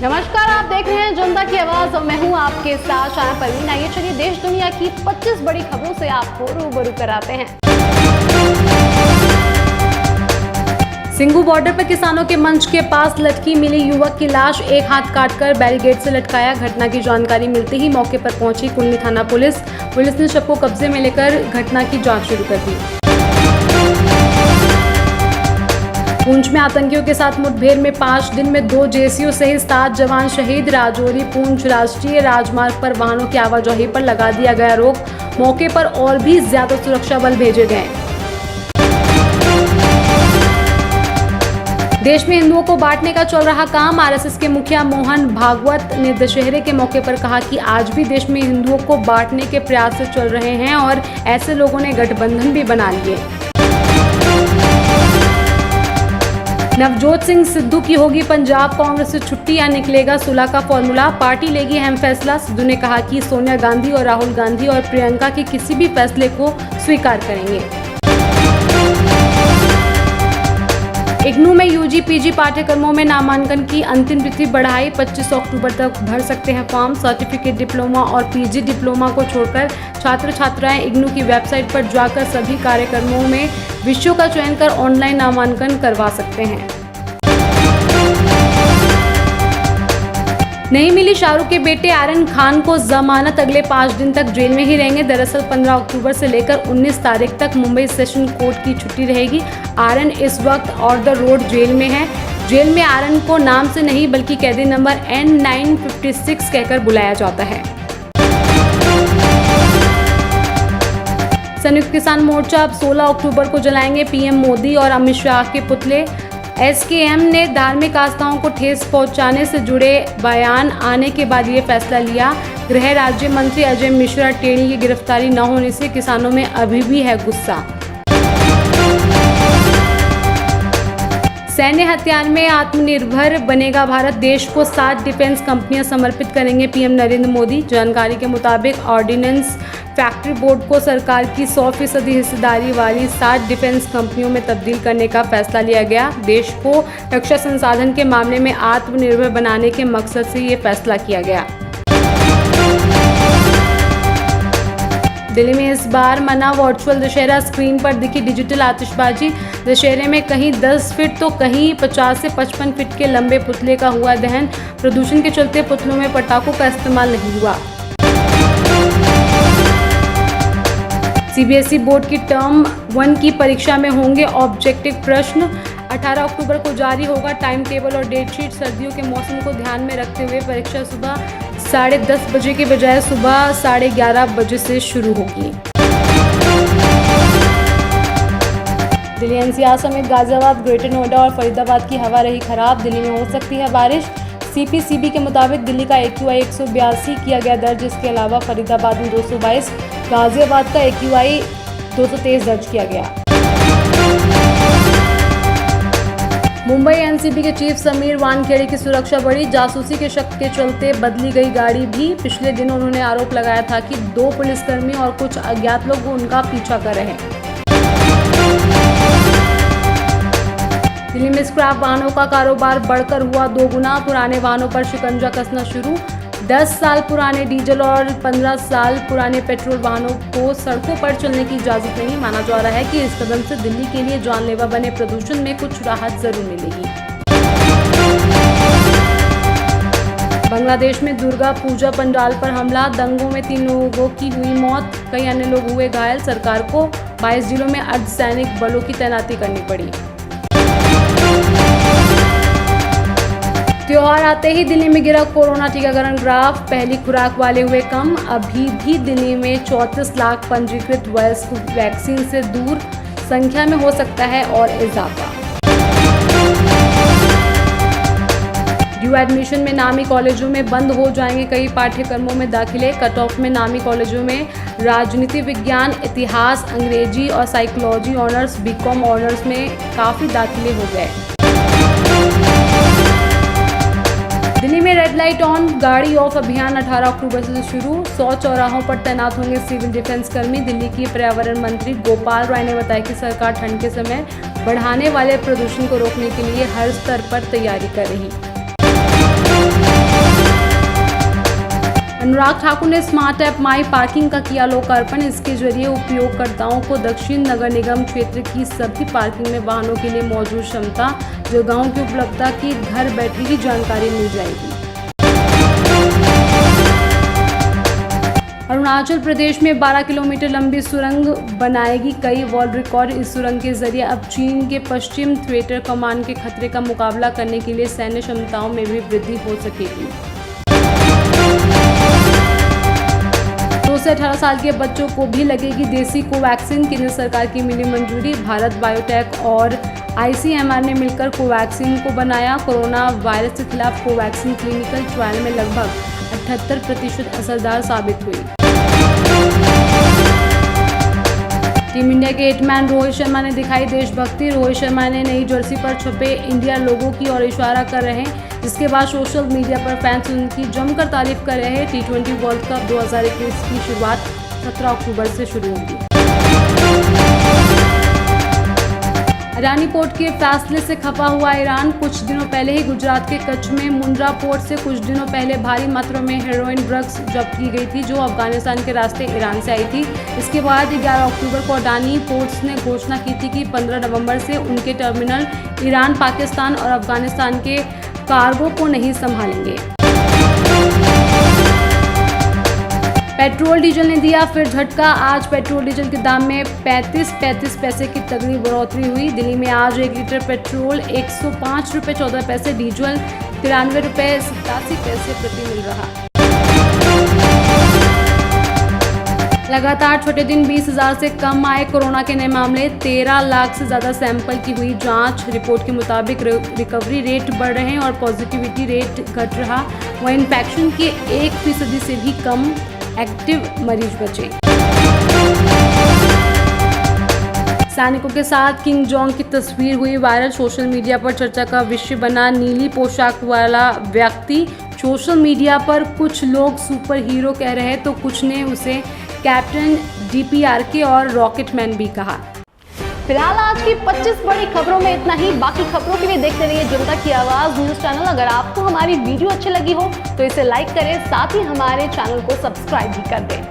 नमस्कार, आप देख रहे हैं जनता की आवाज और मैं हूं आपके साथ शाना परवीन। आइए चलिए देश दुनिया की 25 बड़ी खबरों से आपको रूबरू कराते हैं। सिंघू बॉर्डर पर किसानों के मंच के पास लटकी मिली युवक की लाश, एक हाथ काटकर बैरिकेड से लटकाया। घटना की जानकारी मिलते ही मौके पर पहुंची कुल्ली थाना पुलिस ने शव को कब्जे में लेकर घटना की जांच शुरू कर दी। पुंछ में आतंकियों के साथ मुठभेड़ में 5 दिन में 2 जेसीओ सहित 7 जवान शहीद। राजौरी पुंछ राष्ट्रीय राजमार्ग पर वाहनों की आवाजाही पर लगा दिया गया रोक। मौके पर और भी ज्यादा सुरक्षा बल भेजे गए। देश में हिंदुओं को बांटने का चल रहा काम। आरएसएस के मुखिया मोहन भागवत ने दशहरे के मौके पर कहा कि आज भी देश में हिंदुओं को बांटने के प्रयास चल रहे हैं और ऐसे लोगों ने गठबंधन भी बना लिए। नवजोत सिंह सिद्धू की होगी पंजाब कांग्रेस से छुट्टी या निकलेगा सुलह का फॉर्मूला, पार्टी लेगी अहम फैसला। सिद्धू ने कहा कि सोनिया गांधी और राहुल गांधी और प्रियंका के किसी भी फैसले को स्वीकार करेंगे। इग्नू में यूजी पीजी पाठ्यक्रमों में नामांकन की अंतिम तिथि बढ़ाई, 25 अक्टूबर तक भर सकते हैं फॉर्म। सर्टिफिकेट डिप्लोमा और पीजी डिप्लोमा को छोड़कर छात्र छात्राएं इग्नू की वेबसाइट पर जाकर सभी कार्यक्रमों में विषयों का चयन कर ऑनलाइन नामांकन करवा सकते हैं। नहीं मिली शाहरुख के बेटे आर्यन खान को जमानत, अगले 5 दिन तक जेल में ही रहेंगे। दरअसल 15 अक्टूबर से लेकर 19 तारीख तक मुंबई सेशन कोर्ट की छुट्टी रहेगी। आर्यन इस वक्त ऑन द रोड जेल में है। जेल में आर्यन को नाम से नहीं बल्कि कैदी नंबर N956 कहकर बुलाया जाता है। संयुक्त किसान मोर्चा अब 16 अक्टूबर को जलाएंगे पीएम मोदी और अमित शाह के पुतले। एसकेएम ने धार्मिक आस्थाओं को ठेस पहुंचाने से जुड़े बयान आने के बाद ये फैसला लिया। गृह राज्य मंत्री अजय मिश्रा टेणी की गिरफ्तारी न होने से किसानों में अभी भी है गुस्सा। सैन्य हथियार में आत्मनिर्भर बनेगा भारत, देश को 7 डिफेंस कंपनियां समर्पित करेंगे पीएम नरेंद्र मोदी। जानकारी के मुताबिक ऑर्डिनेंस फैक्ट्री बोर्ड को सरकार की 100% हिस्सेदारी वाली 7 डिफेंस कंपनियों में तब्दील करने का फैसला लिया गया। देश को रक्षा संसाधन के मामले में आत्मनिर्भर बनाने के मकसद से ये फैसला किया गया। दिल्ली में इस बार मना वर्चुअल दशहरा, स्क्रीन पर दिखी डिजिटल आतिशबाजी। दशहरे में कहीं 10 फीट तो कहीं 50 से 55 फीट के लंबे पुतले का हुआ दहन। प्रदूषण के चलते पुतलों में पटाखों का इस्तेमाल नहीं हुआ। सीबीएसई बोर्ड की टर्म 1 की परीक्षा में होंगे ऑब्जेक्टिव प्रश्न। 18 अक्टूबर को जारी होगा टाइम टेबल और डेट शीट। सर्दियों के मौसम को ध्यान में रखते हुए परीक्षा सुबह 10:30 बजे के बजाय सुबह 11:30 बजे से शुरू होगी। दिल्ली एनसीआर समेत गाजियाबाद, ग्रेटर नोएडा और फरीदाबाद की हवा रही खराब। दिल्ली में हो सकती है बारिश। सीपीसीबी के मुताबिक दिल्ली का AQI 182 किया गया दर्ज। इसके अलावा फरीदाबाद में 222, गाजियाबाद का AQI 223 दर्ज किया गया। मुंबई एनसीबी के चीफ समीर वानखेड़े की सुरक्षा बढ़ी। जासूसी के शक के चलते बदली गई गाड़ी भी। पिछले दिनों उन्होंने आरोप लगाया था कि 2 पुलिसकर्मी और कुछ अज्ञात लोग उनका पीछा कर रहे हैं। दिल्ली में स्क्रैप वाहनों का कारोबार बढ़कर हुआ 2 गुना। पुराने वाहनों पर शिकंजा कसना शुरू। 10 साल पुराने डीजल और 15 साल पुराने पेट्रोल वाहनों को सड़कों पर चलने की इजाजत नहीं। माना जा रहा है कि इस कदम से दिल्ली के लिए जानलेवा बने प्रदूषण में कुछ राहत जरूर मिलेगी। बांग्लादेश में दुर्गा पूजा पंडाल पर हमला, दंगों में 3 लोगों की हुई मौत, कई अन्य लोग हुए घायल। सरकार को 22 जिलों में अर्धसैनिक बलों की तैनाती करनी पड़ी। त्योहार आते ही दिल्ली में गिरा कोरोना टीकाकरण ग्राफ। पहली खुराक वाले हुए कम। अभी भी दिल्ली में 34 लाख पंजीकृत वयस्क वैक्सीन से दूर। संख्या में हो सकता है और इजाफा। ड्यू एडमिशन में नामी कॉलेजों में बंद हो जाएंगे कई पाठ्यक्रमों में दाखिले। कट ऑफ में नामी कॉलेजों में राजनीति विज्ञान, इतिहास, अंग्रेजी और साइकोलॉजी ऑनर्स, बीकॉम ऑनर्स में काफ़ी दाखिले हो गए। दिल्ली में रेड लाइट ऑन, गाड़ी ऑफ अभियान 18 अक्टूबर से शुरू। 100 चौराहों पर तैनात होंगे सिविल डिफेंस कर्मी। दिल्ली की पर्यावरण मंत्री गोपाल राय ने बताया कि सरकार ठंड के समय बढ़ाने वाले प्रदूषण को रोकने के लिए हर स्तर पर तैयारी कर रही है। अनुराग ठाकुर ने स्मार्ट ऐप माई पार्किंग का किया लोकार्पण। इसके जरिए उपयोगकर्ताओं को दक्षिण नगर निगम क्षेत्र की सभी पार्किंग में वाहनों के लिए मौजूद क्षमता, जगहों की उपलब्धता की घर बैठे ही जानकारी मिल जाएगी। अरुणाचल प्रदेश में 12 किलोमीटर लंबी सुरंग बनाएगी कई वर्ल्ड रिकॉर्ड। इस सुरंग के जरिए अब चीन के पश्चिम थिएटर कमान के खतरे का मुकाबला करने के लिए सैन्य क्षमताओं में भी वृद्धि हो सकेगी। 2 से 18 साल के बच्चों को भी लगेगी देसी कोवैक्सीन। केंद्र सरकार की मिली मंजूरी। भारत बायोटेक और ICMR ने मिलकर कोवैक्सीन को बनाया। कोरोना वायरस के खिलाफ कोवैक्सीन क्लिनिकल ट्रायल में लगभग 78% असरदार साबित हुई। टीम इंडिया के हिटमैन रोहित शर्मा ने दिखाई देशभक्ति। रोहित शर्मा ने नई जर्सी पर छपे इंडिया लोगो की ओर इशारा कर रहे हैं, जिसके बाद सोशल मीडिया पर फैंस उनकी जमकर तारीफ कर रहे हैं। T20 वर्ल्ड कप 2021 की शुरुआत 17 अक्टूबर से शुरू होगी। अडानी पोर्ट के फैसले से खपा हुआ ईरान। कुछ दिनों पहले ही गुजरात के कच्छ में मुंद्रा पोर्ट से कुछ दिनों पहले भारी मात्रा में हेरोइन ड्रग्स जब्त की गई थी, जो अफगानिस्तान के रास्ते ईरान से आई थी। इसके बाद 11 अक्टूबर को अडानी पोर्ट्स ने घोषणा की थी कि 15 नवंबर से उनके टर्मिनल ईरान, पाकिस्तान और अफगानिस्तान के कार्गो को नहीं संभालेंगे। पेट्रोल डीजल ने दिया फिर झटका। आज पेट्रोल डीजल के दाम में 35 पैसे की तगड़ी बढ़ोतरी हुई। दिल्ली में आज 1 लीटर पेट्रोल 105 रुपये 14 पैसे, डीजल 93 रुपये 87 पैसे प्रति मिल रहा। लगातार छठे दिन 20,000 से कम आए कोरोना के नए मामले। 13 लाख से ज़्यादा सैंपल की हुई जांच। रिपोर्ट के मुताबिक रिकवरी रेट बढ़ रहे हैं और पॉजिटिविटी रेट घट रहा। वहीं इन्फेक्शन के 1% से भी कम एक्टिव मरीज बचे। सैनिकों के साथ किंग जोंग की तस्वीर हुई वायरल। सोशल मीडिया पर चर्चा का विषय बना नीली पोशाक वाला व्यक्ति। सोशल मीडिया पर कुछ लोग सुपर हीरो कह रहे हैं तो कुछ ने उसे कैप्टन DPRK और रॉकेटमैन भी कहा। फिलहाल आज की 25 बड़ी खबरों में इतना ही। बाकी खबरों के लिए देखते रहिए जनता की आवाज न्यूज चैनल। अगर आपको हमारी वीडियो अच्छी लगी हो तो इसे लाइक करें, साथ ही हमारे चैनल को सब्सक्राइब भी कर दें।